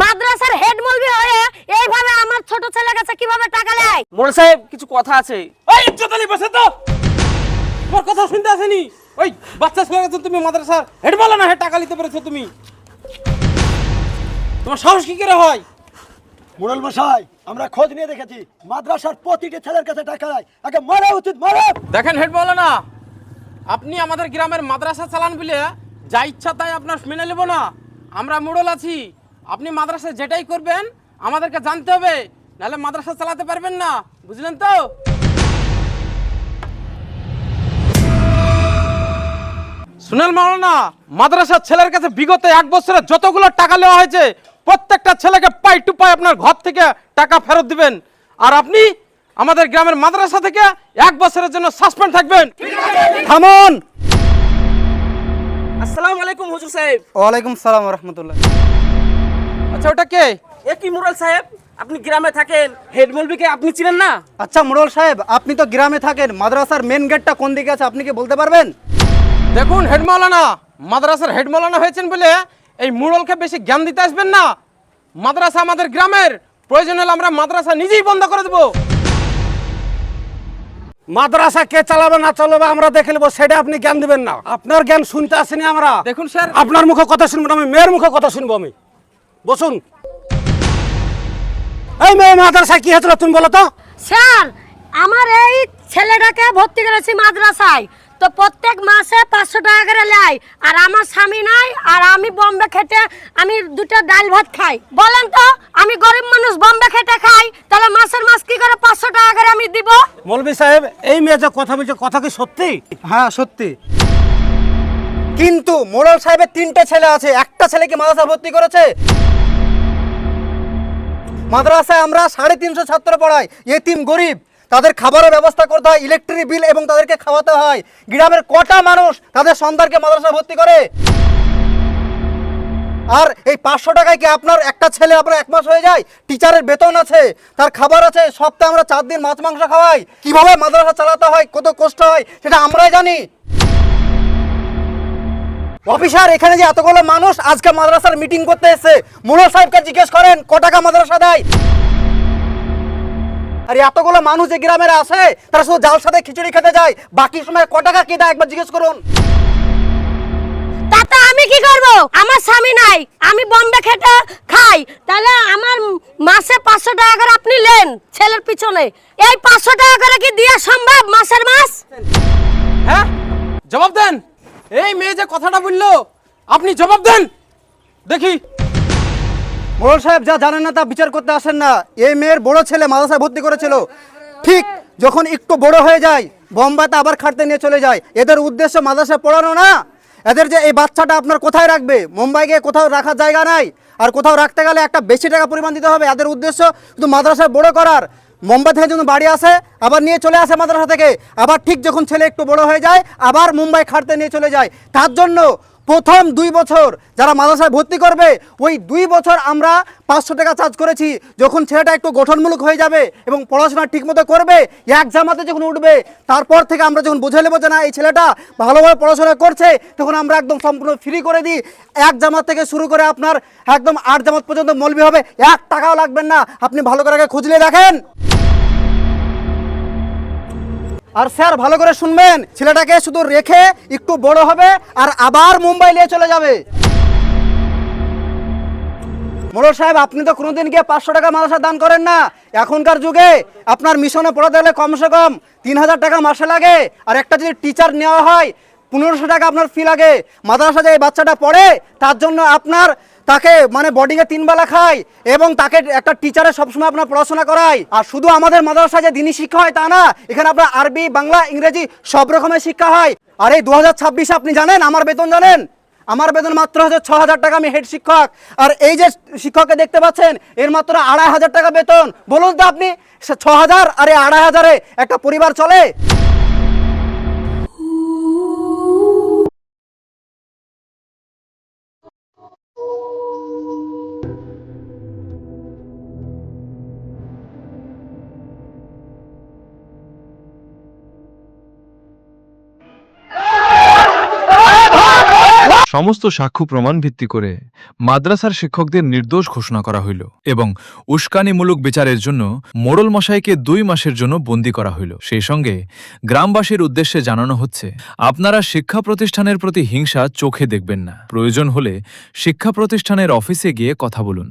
মাদ্রাসার হেড মৌলবি হয়ে এইভাবে আমার ছোট ছেলের কাছে কিভাবে টাকা নেয়? মোড়ল সাহেব কিছু কথা আছে। ওই ইজ্জতালি বসে তো, তোমার কথা শুনতে আসেনি। ওই বাচ্চা ছেলের কাছে তুমি মাদ্রাসার হেড বলো না, হেড টাকা নিতে পেরেছো তুমি? তোমার সাহস কি করে হয়? মোড়ল মশাই, আমরা খোঁজ নিয়ে দেখেছি মাদ্রাসার প্রতিটি ছেলের কাছে টাকা নেয়, আগে মারা উচিত, মারা। দেখেন হেড বলো না, আপনি আমাদের গ্রামের মাদ্রাসা চালান বলে যা ইচ্ছা তাই আপনার মেনে নেব না। আমরা মোড়ল আছি, আপনি মাদ্রাসায় যেটাই করবেন আমাদেরকে জানতে হবে, নাহলে মাদ্রাসা চালাতে পারবেন না, বুঝলেন তো? শুনেন মাওলানা, মাদ্রাসার ছেলের কাছে বিগত 1 বছরে যতগুলো টাকা নেওয়া হয়েছে প্রত্যেকটা ছেলেকে পাই টু পাই আপনার ঘর থেকে টাকা ফেরত দিবেন। আর আপনি আমাদের গ্রামের মাদ্রাসা থেকে 1 বছরের জন্য সাসপেন্ড থাকবেন। থামুন। আসসালামু আলাইকুম হুজুর সাহেব। ওয়ালাইকুম সালাম ওয়া রাহমাতুল্লাহ। আচ্ছা ওটা কে? এ কি মোড়ল সাহেব, আপনি গ্রামে থাকেন, হেড মৌলবিকে আপনি চিনেন না? আচ্ছা মোড়ল সাহেব, আপনি তো গ্রামে থাকেন, মাদ্রাসার মেন গেটটা কোন দিকে আছে আপনি কি বলতে পারবেন? দেখুন হেড মাওলানা, মাদ্রাসার হেড মাওলানা হয়েছেন বলে এই মোড়লকে বেশি জ্ঞান দিতে আসবেন না। মাদ্রাসা আমাদের গ্রামের, প্রয়োজন হলে আমরা মাদ্রাসা নিজেই বন্ধ করে দেবো। মাদ্রাসা কে চালাবে না চালাবে আমরা দেখে নেবো, সেটা আপনি জ্ঞান দিবেন না। আপনার জ্ঞান শুনতে আসেনি আমরা। দেখুন স্যার, আপনার মুখে কথা শুনবো না, আমি মেয়ের মুখে কথা শুনবো। আমি বসুন। এই মেয়ে, মাদ্রাসায় কি হয়েছিল তুমি বলো তো? স্যার, আমার এই ছেলেটাকে ভর্তি করেছি মাদ্রাসায়, তো প্রত্যেক মাসে 500 টাকা করে নেয়। আর আমার স্বামী নাই, আর আমি বম্বে খেটে আমি 2টা ডাল ভাত খাই। বলেন তো, আমি গরিব মানুষ বম্বে খেটে খাই, তাহলে মাসের মাস কি করে 500 টাকা করে আমি দিব? মৌলভী সাহেব, এই মেয়ে যে কথা বলছে, কথা কি সত্যি? হ্যাঁ সত্যি। কিন্তু মোড়ল সাহেবের 3টে ছেলে আছে, একটা ছেলে কি মাদ্রাসা ভর্তি করেছে? মাদ্রাসায় আমরা 350 ছাত্র পড়াই, এতিম গরিব, তাদের খাবারের ব্যবস্থা করতে হয়, ইলেকট্রিক বিল এবং তাদেরকে খাওয়াতে হয়। গ্রামের কটা মানুষ তাদের সন্তানকে মাদ্রাসা ভর্তি করে? আর এই 500 টাকায় কি আপনার একটা ছেলে আপনার 1 মাস হয়ে যায়? টিচারের বেতন আছে, তার খাবার আছে, সপ্তাহে আমরা 4 দিন মাছ মাংস খাওয়াই। কিভাবে মাদ্রাসা চালাতে হয়, কত কষ্ট হয় সেটা আমরাই জানি। অফিসার, এখানে যে এতগুলো মানুষ আজকে মাদ্রাসার মিটিং করতে এসেছে, মোড়ল সাহেবকে জিজ্ঞেস করেন ক টাকা মাদ্রাসা দেয়। আর এতগুলো মানুষ যে গ্রামের আছে তারা শুধু জাল সাথে খিচুড়ি খেতে যায়, বাকি সময় ক টাকা কি দেয় একবার জিজ্ঞেস করুন। তাতে আমি কি করব? আমার স্বামী নাই, আমি বম্বে খেটে খাই, তাহলে আমার মাসে 500 টাকা করে আপনি নেন ছেলের পিছনে। এই 500 টাকা করে কি দেওয়া সম্ভব মাসের মাস? হ্যাঁ জবাব দেন। এই মেয়ে যে কথাটা বললো আপনি জবাব দেন দেখি। মোড়ল সাহেব যা জানেন না তা বিচার করতে আসেন না। এই মেয়ের বড় ছেলে মাদ্রাসায় ভর্তি করেছিল, ঠিক যখন একটু বড় হয়ে যায় বোম্বাইতে আবার খাটতে নিয়ে চলে যায়। এদের উদ্দেশ্য মাদ্রাসায় পড়ানো না। এদের যে এই বাচ্চাটা আপনার কোথায় রাখবে? মুম্বাই গিয়ে কোথাও রাখার জায়গা নাই, আর কোথাও রাখতে গেলে একটা বেশি টাকা পরিমাণ দিতে হবে। এদের উদ্দেশ্য শুধু মাদ্রাসায় বড় করার। মুম্বাই থেকে যখন বাড়ি আসে আবার নিয়ে চলে আসে মাদ্রাসা থেকে, আবার ঠিক যখন ছেলে একটু বড় হয়ে যায় আবার মুম্বাই খাটতে নিয়ে চলে যায়। তার জন্য প্রথম 2 বছর যারা মাদ্রাসায় ভর্তি করবে ওই 2 বছর আমরা 500 টাকা চার্জ করেছি। যখন ছেলেটা একটু গঠনমূলক হয়ে যাবে এবং পড়াশোনা ঠিকমতো করবে, এক জামাতে যখন উঠবে, তারপর থেকে আমরা যখন বুঝে নেবো যে না এই ছেলেটা ভালোভাবে পড়াশোনা করছে, তখন আমরা একদম সম্পূর্ণ ফ্রি করে দিই। 1 জামাত থেকে শুরু করে আপনার একদম 8 জামাত পর্যন্ত মৌলবি হবে, 1 টাকাও লাগবেন না। আপনি ভালো করে আগে খুঁজলে দেখেন। আর স্যার ভালো করে শুনবেন, ছেলেটাকে শুধু রেখে একটু বড় হবে আর আবার মুম্বাই নিয়ে চলে যাবে। মোড়ল সাহেব, আপনি তো কোনোদিন গিয়ে 500 টাকা মাদ্রাসা দান করেন না। এখনকার যুগে আপনার মিশনে পড়াতে হলে কমসে কম 3000 টাকা মাসে লাগে, আর একটা যদি টিচার নেওয়া হয় 1500 টাকা আপনার ফি লাগে। মাদ্রাসা যে এই বাচ্চাটা পড়ে তার জন্য আপনার তাকে মানে বডিকে 3 বেলা খায় এবং তাকে একটা টিচারে সবসময় আপনার পড়াশোনা করায়। আর শুধু আমাদের মাদ্রাসায় যে দিনী শিক্ষা হয় তা না, এখানে আপনার আরবি, বাংলা, ইংরেজি সব রকমের শিক্ষা হয়। আর এই 2026 আপনি জানেন আমার বেতন জানেন? আমার বেতন মাত্র হচ্ছে 6000 টাকা, আমি হেড শিক্ষক। আর এই যে শিক্ষককে দেখতে পাচ্ছেন এর মাত্র 2500 টাকা বেতন। বলুন তো আপনি 6000 আর 2500-এ একটা পরিবার চলে? সমস্ত সাক্ষ্য প্রমাণ ভিত্তি করে মাদ্রাসার শিক্ষকদের নির্দোষ ঘোষণা করা হইল এবং উস্কানিমূলক বিচারের জন্য মোড়ল মশাইকে 2 মাসের জন্য বন্দী করা হইল। সেই সঙ্গে গ্রামবাসীর উদ্দেশ্যে জানানো হচ্ছে, আপনারা শিক্ষা প্রতিষ্ঠানের প্রতি হিংসা চোখে দেখবেন না, প্রয়োজন হলে শিক্ষা প্রতিষ্ঠানের অফিসে গিয়ে কথা বলুন।